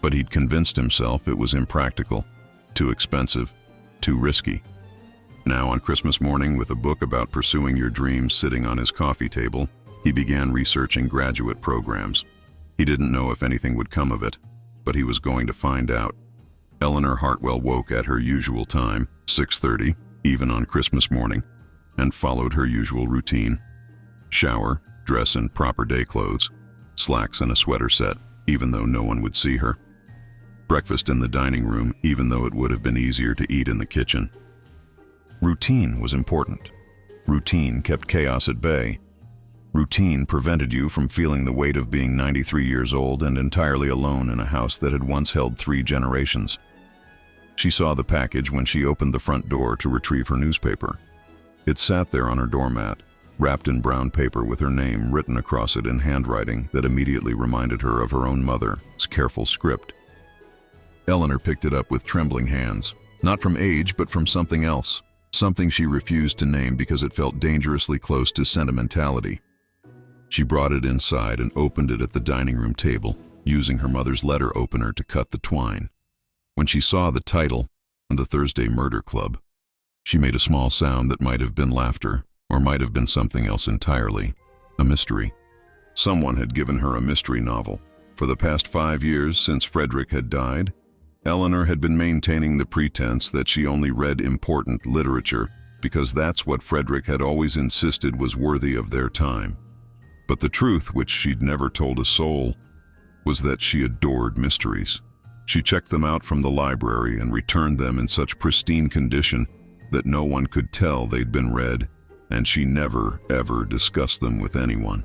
but he'd convinced himself it was impractical, too expensive, too risky. Now, on Christmas morning, with a book about pursuing your dreams sitting on his coffee table, he began researching graduate programs. He didn't know if anything would come of it, but he was going to find out. Eleanor Hartwell woke at her usual time, 6:30, even on Christmas morning, and followed her usual routine. Shower, dress in proper day clothes, slacks and a sweater set, even though no one would see her. Breakfast in the dining room, even though it would have been easier to eat in the kitchen. Routine was important. Routine kept chaos at bay. Routine prevented you from feeling the weight of being 93 years old and entirely alone in a house that had once held 3 generations. She saw the package when she opened the front door to retrieve her newspaper. It sat there on her doormat, wrapped in brown paper with her name written across it in handwriting that immediately reminded her of her own mother's careful script. Eleanor picked it up with trembling hands, not from age but from something else, something she refused to name because it felt dangerously close to sentimentality. She brought it inside and opened it at the dining room table, using her mother's letter opener to cut the twine. When she saw the title, The Thursday Murder Club, she made a small sound that might have been laughter, or might have been something else entirely, a mystery. Someone had given her a mystery novel. For the past 5 years since Frederick had died, Eleanor had been maintaining the pretense that she only read important literature because that's what Frederick had always insisted was worthy of their time. But the truth, which she'd never told a soul, was that she adored mysteries. She checked them out from the library and returned them in such pristine condition that no one could tell they'd been read, and she never, ever discussed them with anyone.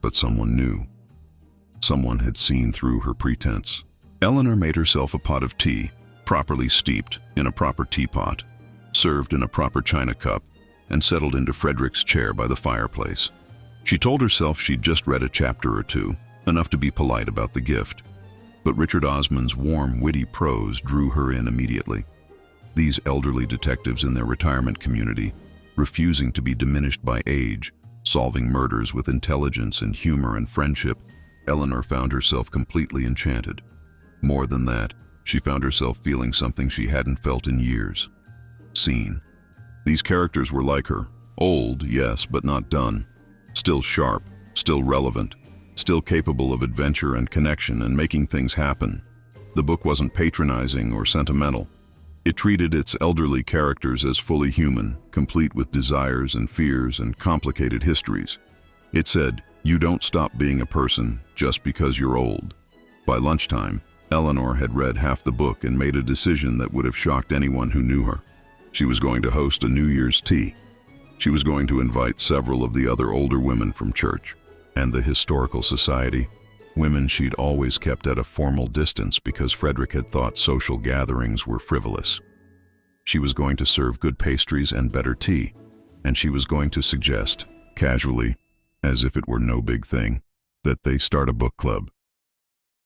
But someone knew. Someone had seen through her pretense. Eleanor made herself a pot of tea, properly steeped in a proper teapot, served in a proper china cup, and settled into Frederick's chair by the fireplace. She told herself she'd just read a chapter or two, enough to be polite about the gift. But Richard Osman's warm, witty prose drew her in immediately. These elderly detectives in their retirement community, refusing to be diminished by age, solving murders with intelligence and humor and friendship, Eleanor found herself completely enchanted. More than that, she found herself feeling something she hadn't felt in years. Seen. These characters were like her. Old, yes, but not done. Still sharp, still relevant, still capable of adventure and connection and making things happen. The book wasn't patronizing or sentimental. It treated its elderly characters as fully human, complete with desires and fears and complicated histories. It said, "You don't stop being a person just because you're old." By lunchtime, Eleanor had read half the book and made a decision that would have shocked anyone who knew her. She was going to host a New Year's tea. She was going to invite several of the other older women from church and the historical society, women she'd always kept at a formal distance because Frederick had thought social gatherings were frivolous. She was going to serve good pastries and better tea, and she was going to suggest, casually, as if it were no big thing, that they start a book club.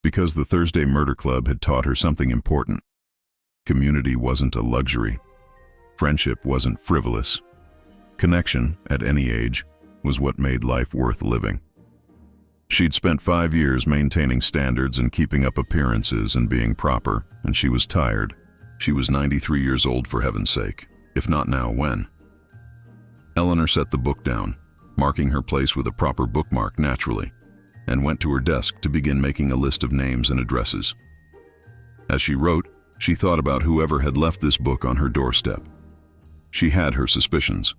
Because the Thursday Murder Club had taught her something important. Community wasn't a luxury. Friendship wasn't frivolous. Connection, at any age, was what made life worth living. She'd spent 5 years maintaining standards and keeping up appearances and being proper, and she was tired. She was 93 years old, for heaven's sake. If not now, when? Eleanor set the book down, marking her place with a proper bookmark naturally, and went to her desk to begin making a list of names and addresses. As she wrote, she thought about whoever had left this book on her doorstep. She had her suspicions.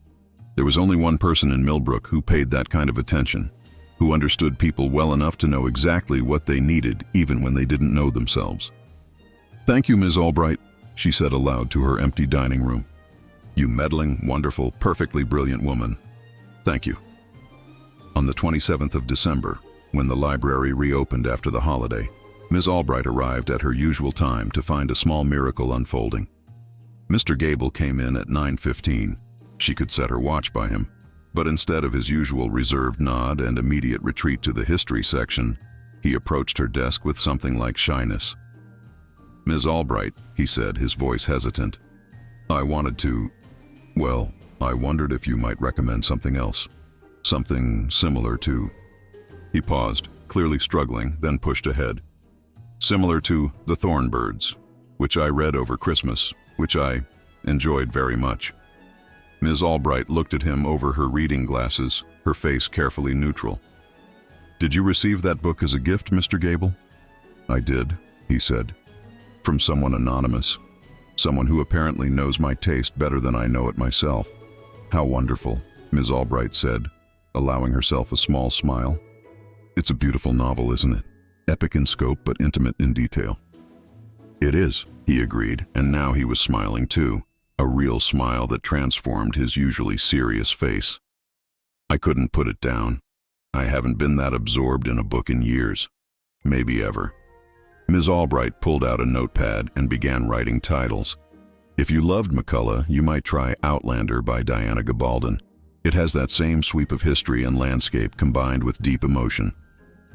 There was only one person in Millbrook who paid that kind of attention, who understood people well enough to know exactly what they needed even when they didn't know themselves. "Thank you, Ms. Albright," she said aloud to her empty dining room. "You meddling, wonderful, perfectly brilliant woman. Thank you." On the 27th of December, when the library reopened after the holiday, Ms. Albright arrived at her usual time to find a small miracle unfolding. Mr. Gable came in at 9:15. She could set her watch by him, but instead of his usual reserved nod and immediate retreat to the history section, he approached her desk with something like shyness. "Ms. Albright," he said, his voice hesitant, I wondered if you might recommend something else. Something similar to..." He paused, clearly struggling, then pushed ahead. "Similar to The Thornbirds, which I read over Christmas, which I enjoyed very much." Ms. Albright looked at him over her reading glasses, her face carefully neutral. "Did you receive that book as a gift, Mr. Gable?" "I did," he said. From someone anonymous. Someone who apparently knows my taste better than I know it myself. How wonderful, Ms. Albright said, allowing herself a small smile. It's a beautiful novel, isn't it? Epic in scope, but intimate in detail. It is, he agreed, and now he was smiling too, a real smile that transformed his usually serious face. I couldn't put it down. I haven't been that absorbed in a book in years. Maybe ever. Ms. Albright pulled out a notepad and began writing titles. If you loved McCullough, you might try Outlander by Diana Gabaldon. It has that same sweep of history and landscape combined with deep emotion.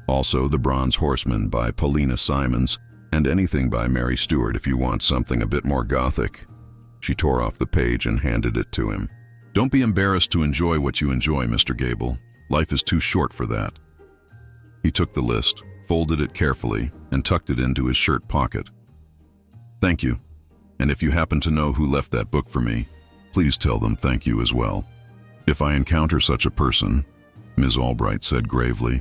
Also, The Bronze Horseman by Paulina Simons, and anything by Mary Stewart if you want something a bit more gothic. She tore off the page and handed it to him. Don't be embarrassed to enjoy what you enjoy, Mr. Gable. Life is too short for that. He took the list, folded it carefully, and tucked it into his shirt pocket. Thank you. And if you happen to know who left that book for me, please tell them thank you as well. If I encounter such a person, Ms. Albright said gravely,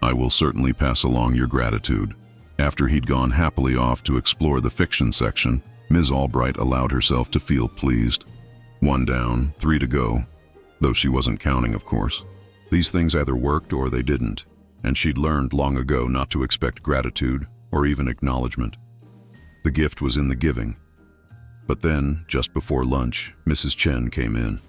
I will certainly pass along your gratitude. After he'd gone happily off to explore the fiction section, Ms. Albright allowed herself to feel pleased. 1 down, 3 to go, though she wasn't counting, of course. These things either worked or they didn't, and she'd learned long ago not to expect gratitude or even acknowledgement. The gift was in the giving. But then, just before lunch, Mrs. Chen came in.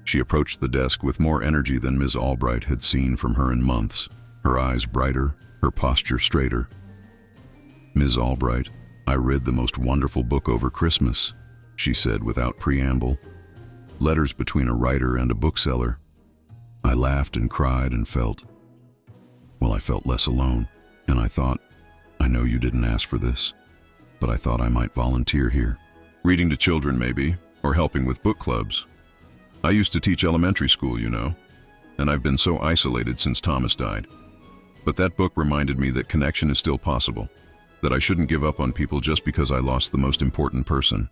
She approached the desk with more energy than Ms. Albright had seen from her in months, her eyes brighter, her posture straighter. Ms. Albright, I read the most wonderful book over Christmas, she said without preamble. Letters between a writer and a bookseller. I laughed and cried and felt, well, I felt less alone, and I thought, I know you didn't ask for this, but I thought I might volunteer here. Reading to children, maybe, or helping with book clubs. I used to teach elementary school, you know, and I've been so isolated since Thomas died. But that book reminded me that connection is still possible, that I shouldn't give up on people just because I lost the most important person.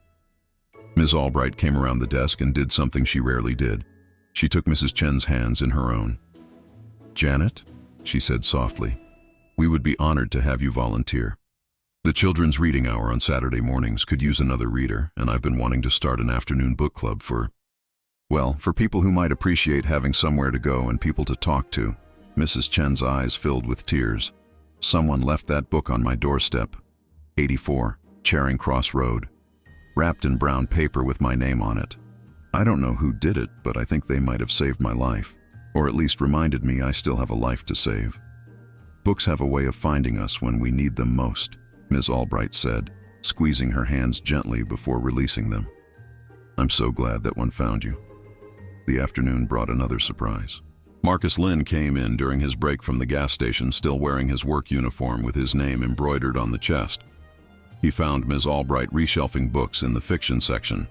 Ms. Albright came around the desk and did something she rarely did. She took Mrs. Chen's hands in her own. Janet, she said softly, we would be honored to have you volunteer. The children's reading hour on Saturday mornings could use another reader, and I've been wanting to start an afternoon book club for people who might appreciate having somewhere to go and people to talk to. Mrs. Chen's eyes filled with tears. Someone left that book on my doorstep. 84, Charing Cross Road. Wrapped in brown paper with my name on it. I don't know who did it, but I think they might have saved my life, or at least reminded me I still have a life to save. Books have a way of finding us when we need them most, Ms. Albright said, squeezing her hands gently before releasing them. I'm so glad that one found you. The afternoon brought another surprise. Marcus Lynn came in during his break from the gas station, still wearing his work uniform with his name embroidered on the chest. He found Ms. Albright reshelving books in the fiction section.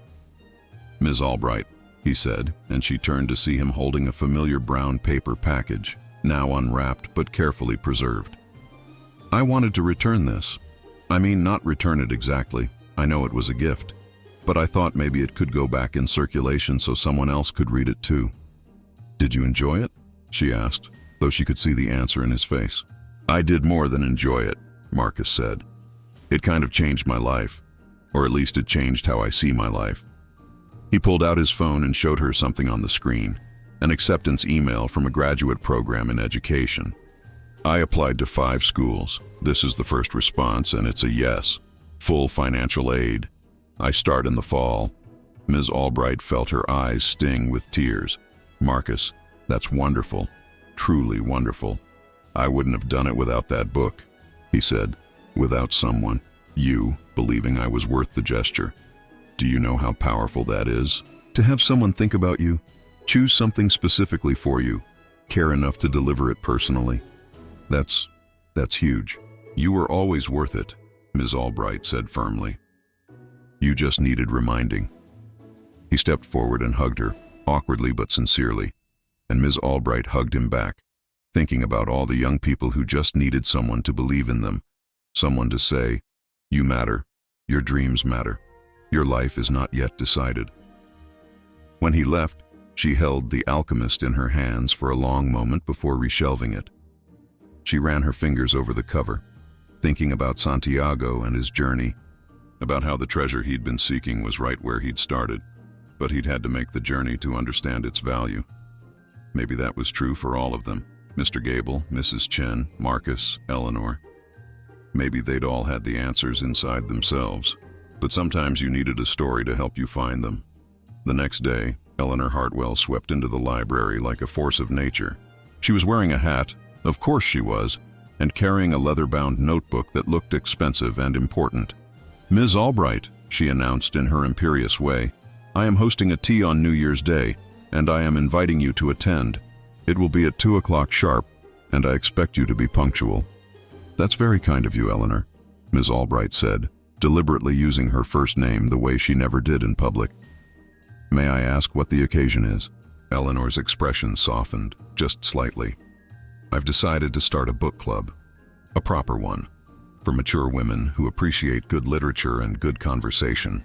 Ms. Albright, he said, and she turned to see him holding a familiar brown paper package, now unwrapped but carefully preserved. I wanted to return this. I mean, not return it exactly. I know it was a gift. But I thought maybe it could go back in circulation so someone else could read it too. Did you enjoy it? She asked, though she could see the answer in his face. I did more than enjoy it, Marcus said. It kind of changed my life, or at least it changed how I see my life. He pulled out his phone and showed her something on the screen, an acceptance email from a graduate program in education. I applied to 5 schools. This is the first response, and it's a yes. Full financial aid. I start in the fall. Ms. Albright felt her eyes sting with tears. Marcus, that's wonderful. Truly wonderful. I wouldn't have done it without that book, he said. Without someone, you, believing I was worth the gesture. Do you know how powerful that is? To have someone think about you, choose something specifically for you, care enough to deliver it personally. That's huge. You were always worth it, Ms. Albright said firmly. You just needed reminding. He stepped forward and hugged her, awkwardly but sincerely, and Ms. Albright hugged him back, thinking about all the young people who just needed someone to believe in them, someone to say, you matter, your dreams matter, your life is not yet decided. When he left, she held The Alchemist in her hands for a long moment before reshelving it. She ran her fingers over the cover, thinking about Santiago and his journey, about how the treasure he'd been seeking was right where he'd started, but he'd had to make the journey to understand its value. Maybe that was true for all of them. Mr. Gable, Mrs. Chen, Marcus, Eleanor. Maybe they'd all had the answers inside themselves, but sometimes you needed a story to help you find them. The next day, Eleanor Hartwell swept into the library like a force of nature. She was wearing a hat, of course she was, and carrying a leather-bound notebook that looked expensive and important. "Ms. Albright," she announced in her imperious way, "I am hosting a tea on New Year's Day, and I am inviting you to attend. It will be at 2 o'clock sharp, and I expect you to be punctual." "That's very kind of you, Eleanor," Ms. Albright said, deliberately using her first name the way she never did in public. "May I ask what the occasion is?" Eleanor's expression softened, just slightly. "I've decided to start a book club, a proper one, for mature women who appreciate good literature and good conversation.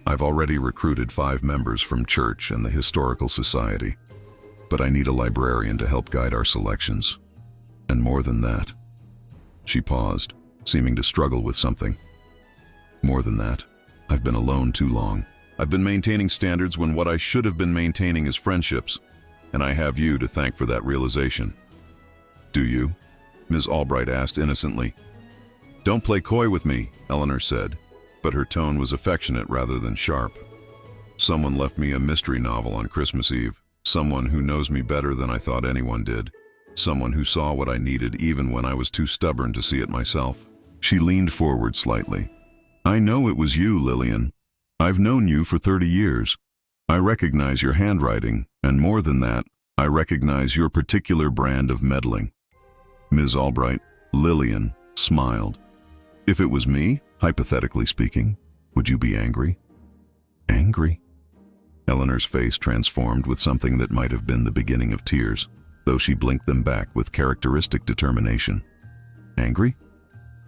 I've already recruited 5 members from church and the Historical Society, but I need a librarian to help guide our selections. And more than that." She paused, seeming to struggle with something. "More than that, I've been alone too long. I've been maintaining standards when what I should have been maintaining is friendships, and I have you to thank for that realization." "Do you?" Ms. Albright asked innocently. "Don't play coy with me," Eleanor said, but her tone was affectionate rather than sharp. "Someone left me a mystery novel on Christmas Eve. Someone who knows me better than I thought anyone did. Someone who saw what I needed even when I was too stubborn to see it myself." She leaned forward slightly. "I know it was you, Lillian. I've known you for 30 years. I recognize your handwriting, and more than that, I recognize your particular brand of meddling." Ms. Albright, Lillian, smiled. "If it was me, hypothetically speaking, would you be angry?" "Angry?" Eleanor's face transformed with something that might have been the beginning of tears, though she blinked them back with characteristic determination. "Angry?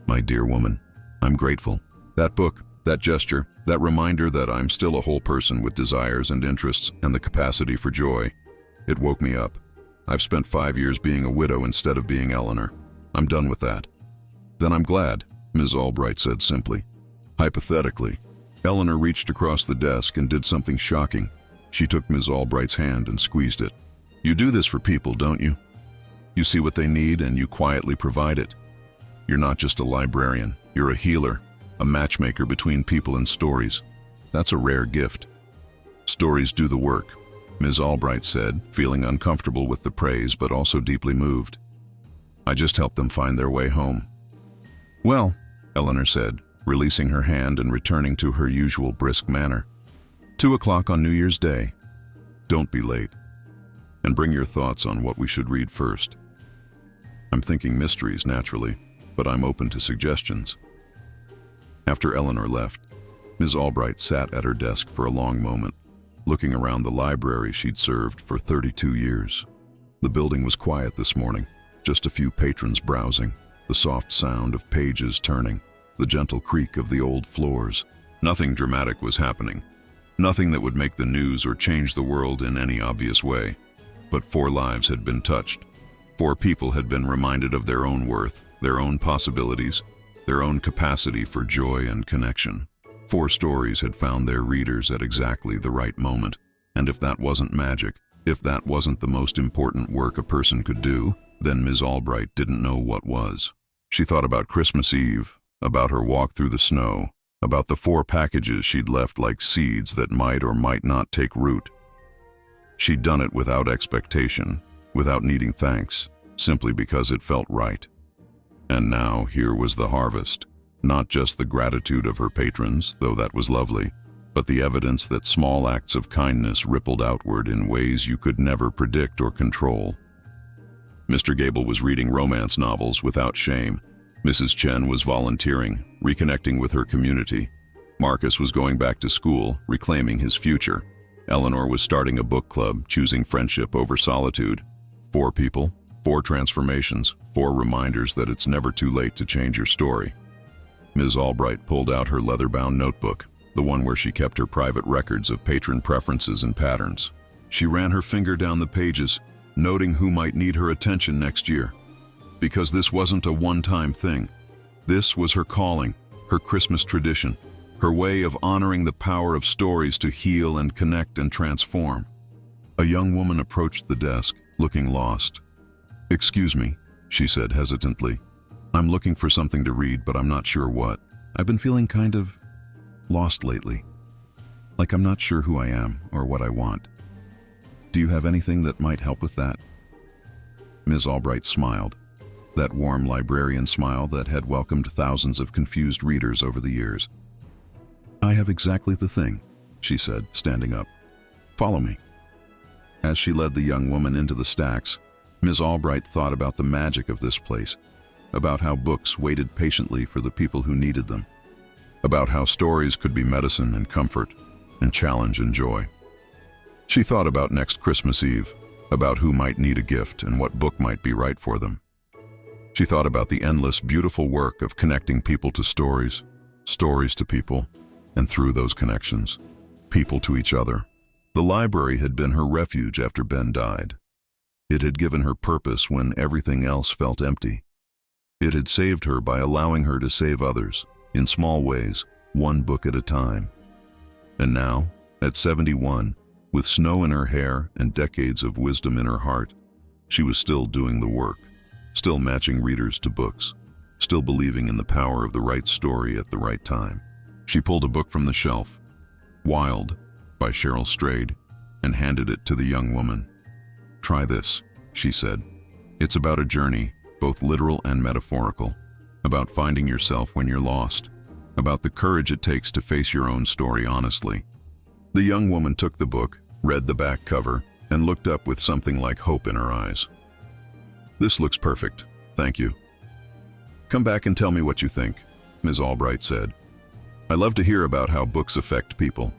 My dear woman, I'm grateful. That book, that gesture, that reminder that I'm still a whole person with desires and interests and the capacity for joy, it woke me up. I've spent 5 years being a widow instead of being Eleanor. I'm done with that." "Then I'm glad," Ms. Albright said simply. Hypothetically, Eleanor reached across the desk and did something shocking. She took Ms. Albright's hand and squeezed it. "You do this for people, don't you? You see what they need and you quietly provide it. You're not just a librarian, you're a healer, a matchmaker between people and stories. That's a rare gift." "Stories do the work," Ms. Albright said, feeling uncomfortable with the praise but also deeply moved. "I just help them find their way home." "Well," Eleanor said, releasing her hand and returning to her usual brisk manner, 2 o'clock on New Year's Day. Don't be late. And bring your thoughts on what we should read first. I'm thinking mysteries, naturally, but I'm open to suggestions." After Eleanor left, Ms. Albright sat at her desk for a long moment, looking around the library she'd served for 32 years. The building was quiet this morning, just a few patrons browsing, the soft sound of pages turning, the gentle creak of the old floors. Nothing dramatic was happening, nothing that would make the news or change the world in any obvious way. But 4 lives had been touched. 4 people had been reminded of their own worth, their own possibilities, their own capacity for joy and connection. 4 stories had found their readers at exactly the right moment. And if that wasn't magic, if that wasn't the most important work a person could do, then Ms. Albright didn't know what was. She thought about Christmas Eve, about her walk through the snow, about the 4 packages she'd left like seeds that might or might not take root. She'd done it without expectation, without needing thanks, simply because it felt right. And now here was the harvest, not just the gratitude of her patrons, though that was lovely, but the evidence that small acts of kindness rippled outward in ways you could never predict or control. Mr. Gable was reading romance novels without shame. Mrs. Chen was volunteering, reconnecting with her community. Marcus was going back to school, reclaiming his future. Eleanor was starting a book club, choosing friendship over solitude. 4 people, 4 transformations, 4 reminders that it's never too late to change your story. Ms. Albright pulled out her leather-bound notebook, the one where she kept her private records of patron preferences and patterns. She ran her finger down the pages, noting who might need her attention next year. Because this wasn't a one-time thing. This was her calling, her Christmas tradition, her way of honoring the power of stories to heal and connect and transform. A young woman approached the desk, looking lost. "Excuse me," she said hesitantly. "I'm looking for something to read, but I'm not sure what. I've been feeling kind of lost lately. Like I'm not sure who I am or what I want. Do you have anything that might help with that?" Ms. Albright smiled, that warm librarian smile that had welcomed thousands of confused readers over the years. "I have exactly the thing," she said, standing up. "Follow me." As she led the young woman into the stacks, Ms. Albright thought about the magic of this place, about how books waited patiently for the people who needed them, about how stories could be medicine and comfort, and challenge and joy. She thought about next Christmas Eve, about who might need a gift and what book might be right for them. She thought about the endless, beautiful work of connecting people to stories, stories to people, and through those connections, people to each other. The library had been her refuge after Ben died. It had given her purpose when everything else felt empty. It had saved her by allowing her to save others, in small ways, one book at a time. And now, at 71, with snow in her hair and decades of wisdom in her heart, she was still doing the work, still matching readers to books, still believing in the power of the right story at the right time. She pulled a book from the shelf, Wild, by Cheryl Strayed, and handed it to the young woman. "Try this," she said. "It's about a journey, both literal and metaphorical, about finding yourself when you're lost, about the courage it takes to face your own story honestly." The young woman took the book, read the back cover, and looked up with something like hope in her eyes. "This looks perfect, thank you." "Come back and tell me what you think," Ms. Albright said. "I love to hear about how books affect people."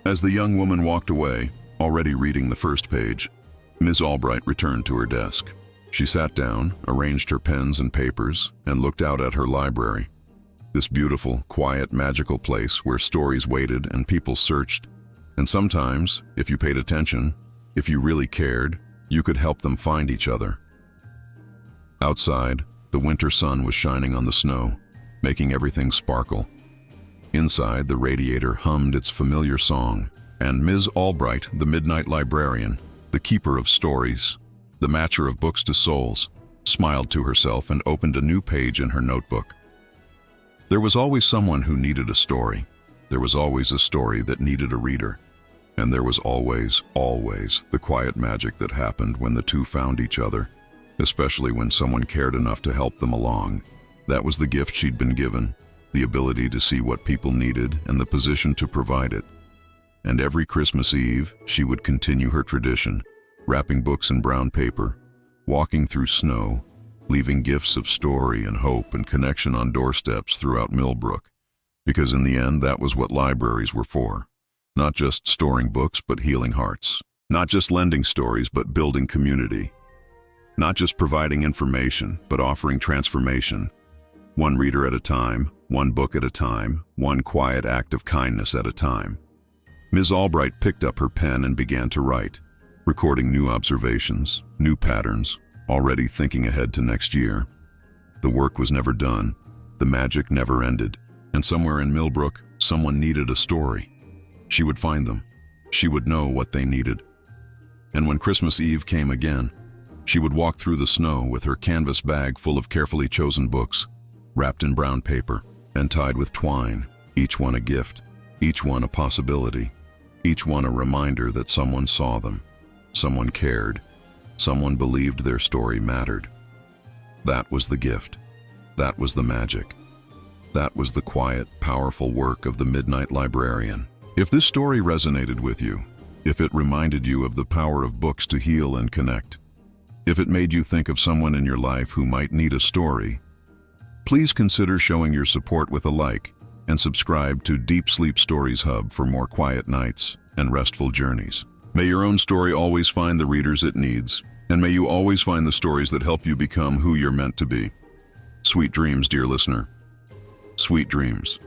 As the young woman walked away, already reading the first page, Ms. Albright returned to her desk. She sat down, arranged her pens and papers, and looked out at her library. This beautiful, quiet, magical place where stories waited and people searched. And sometimes, if you paid attention, if you really cared, you could help them find each other. Outside, the winter sun was shining on the snow, making everything sparkle. Inside, the radiator hummed its familiar song, and Ms. Albright, the midnight librarian, the keeper of stories, the matcher of books to souls, smiled to herself and opened a new page in her notebook. There was always someone who needed a story. There was always a story that needed a reader. And there was always, always the quiet magic that happened when the two found each other, especially when someone cared enough to help them along. That was the gift she'd been given, the ability to see what people needed and the position to provide it. And every Christmas Eve, she would continue her tradition, wrapping books in brown paper, walking through snow, leaving gifts of story and hope and connection on doorsteps throughout Millbrook. Because in the end, that was what libraries were for. Not just storing books, but healing hearts. Not just lending stories, but building community. Not just providing information, but offering transformation. One reader at a time, one book at a time, one quiet act of kindness at a time. Ms. Albright picked up her pen and began to write, recording new observations, new patterns, already thinking ahead to next year. The work was never done, the magic never ended, and somewhere in Millbrook, someone needed a story. She would find them. She would know what they needed. And when Christmas Eve came again, she would walk through the snow with her canvas bag full of carefully chosen books, wrapped in brown paper and tied with twine, each one a gift, each one a possibility, each one a reminder that someone saw them, someone cared, someone believed their story mattered. That was the gift. That was the magic. That was the quiet, powerful work of the Midnight Librarian. If this story resonated with you, if it reminded you of the power of books to heal and connect, if it made you think of someone in your life who might need a story, please consider showing your support with a like and subscribe to Deep Sleep Stories Hub for more quiet nights and restful journeys. May your own story always find the readers it needs, and may you always find the stories that help you become who you're meant to be. Sweet dreams, dear listener. Sweet dreams.